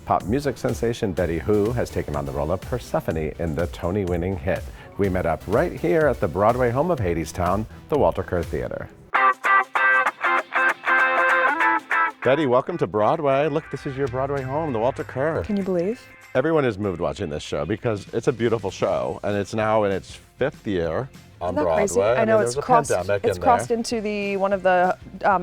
Pop music sensation Betty Who has taken on the role of Persephone in the Tony-winning hit. We met up right here at the Broadway home of Hadestown, the Walter Kerr Theatre. Betty, welcome to Broadway. Look, this is your Broadway home, the Walter Kerr. Can you believe? Everyone is moved watching this show because it's a beautiful show, and it's now in its 5th year on Broadway. Crazy? I know it's crossed into the one of the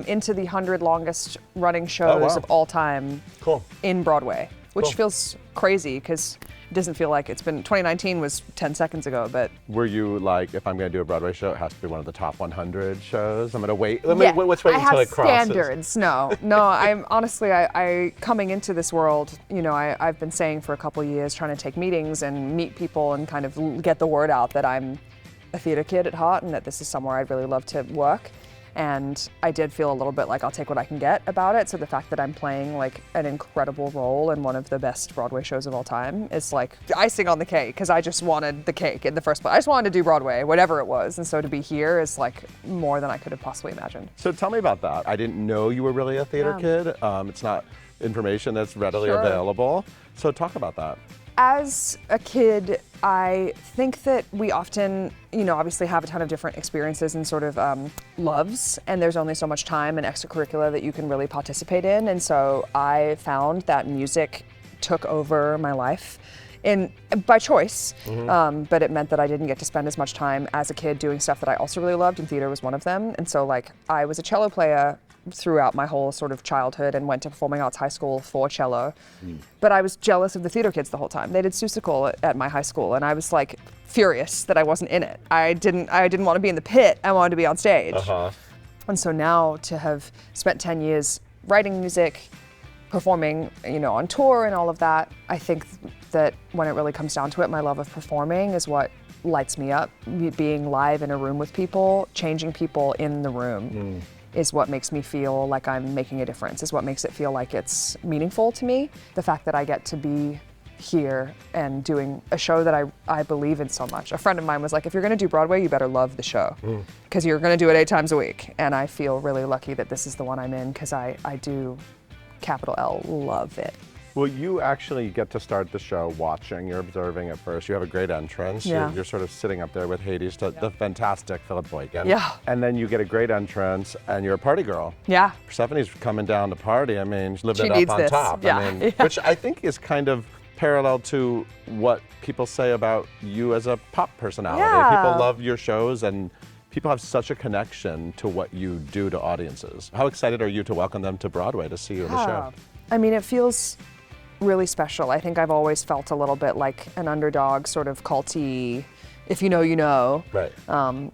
into the 100 longest running shows of all time. Cool. In Broadway, which feels crazy because it doesn't feel like it's been. 2019 was 10 seconds ago, but. Were you like, if I'm going to do a Broadway show, it has to be one of the top 100 shows? I'm going to wait. Let's wait until it crosses. I have standards. No. I'm honestly, I coming into this world, you know, I've been saying for a couple years, trying to take meetings and meet people and kind of get the word out that I'm a theater kid at heart and that this is somewhere I'd really love to work. And I did feel a little bit like I'll take what I can get about it. So the fact that I'm playing like an incredible role in one of the best Broadway shows of all time is like icing on the cake, because I just wanted the cake in the first place. I just wanted to do Broadway, whatever it was. And so to be here is like more than I could have possibly imagined. So tell me about that. I didn't know you were really a theater kid. It's not information that's readily available. So talk about that. As a kid, I think that we often, you know, obviously have a ton of different experiences and sort of loves, and there's only so much time and extracurricular that you can really participate in. And so I found that music took over my life by choice, but it meant that I didn't get to spend as much time as a kid doing stuff that I also really loved, and theater was one of them. And so like I was a cello player throughout my whole sort of childhood and went to performing arts high school for cello. But I was jealous of the theater kids the whole time. They did Seussical at my high school, and I was like furious that I wasn't in it. I didn't want to be in the pit. I wanted to be on stage. And so now to have spent 10 years writing music, performing, you know, on tour and all of that, I think that when it really comes down to it, my love of performing is what lights me up. Being live in a room with people, changing people in the room. Is what makes me feel like I'm making a difference, is what makes it feel like it's meaningful to me. The fact that I get to be here and doing a show that I believe in so much. A friend of mine was like, if you're gonna do Broadway, you better love the show, because you're gonna do it 8 times a week. And I feel really lucky that this is the one I'm in, because I do, capital L, love it. Well, you actually get to start the show watching. You're observing at first. You have a great entrance. Yeah. You're sort of sitting up there with Hades, the fantastic Philip Boykin. Yeah. And then you get a great entrance, and you're a party girl. Yeah. Persephone's coming down to party. I mean, she's living She it up on needs top. this. Yeah. I mean, which I think is kind of parallel to what people say about you as a pop personality. Yeah. People love your shows, and people have such a connection to what you do to audiences. How excited are you to welcome them to Broadway to see you in the show? I mean, it feels really special. I think I've always felt a little bit like an underdog, sort of culty. If you know, you know. Right.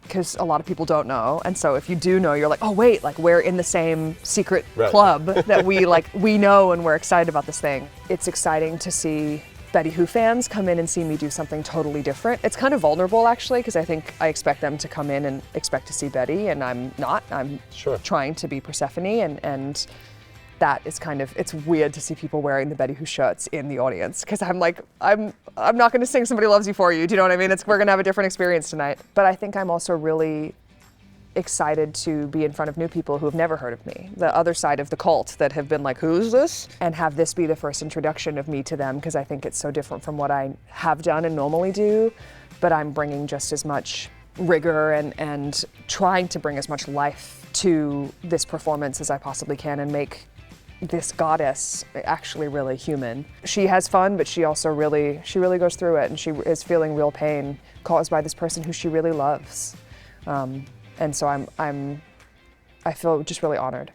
Because a lot of people don't know, and so if you do know, you're like, oh wait, like we're in the same secret club that we know, and we're excited about this thing. It's exciting to see Betty Who fans come in and see me do something totally different. It's kind of vulnerable actually, because I think I expect them to come in and expect to see Betty, and I'm not. I'm trying to be Persephone, and that is kind of, it's weird to see people wearing the Betty Who shirts in the audience, because I'm like, I'm not going to sing Somebody Loves You For You, do you know what I mean? We're going to have a different experience tonight. But I think I'm also really excited to be in front of new people who have never heard of me, the other side of the cult that have been like, who's this? And have this be the first introduction of me to them, because I think it's so different from what I have done and normally do, but I'm bringing just as much rigor and trying to bring as much life to this performance as I possibly can, and make this goddess actually really human. She has fun, but she also really goes through it, and she is feeling real pain caused by this person who she really loves. And so I feel just really honored.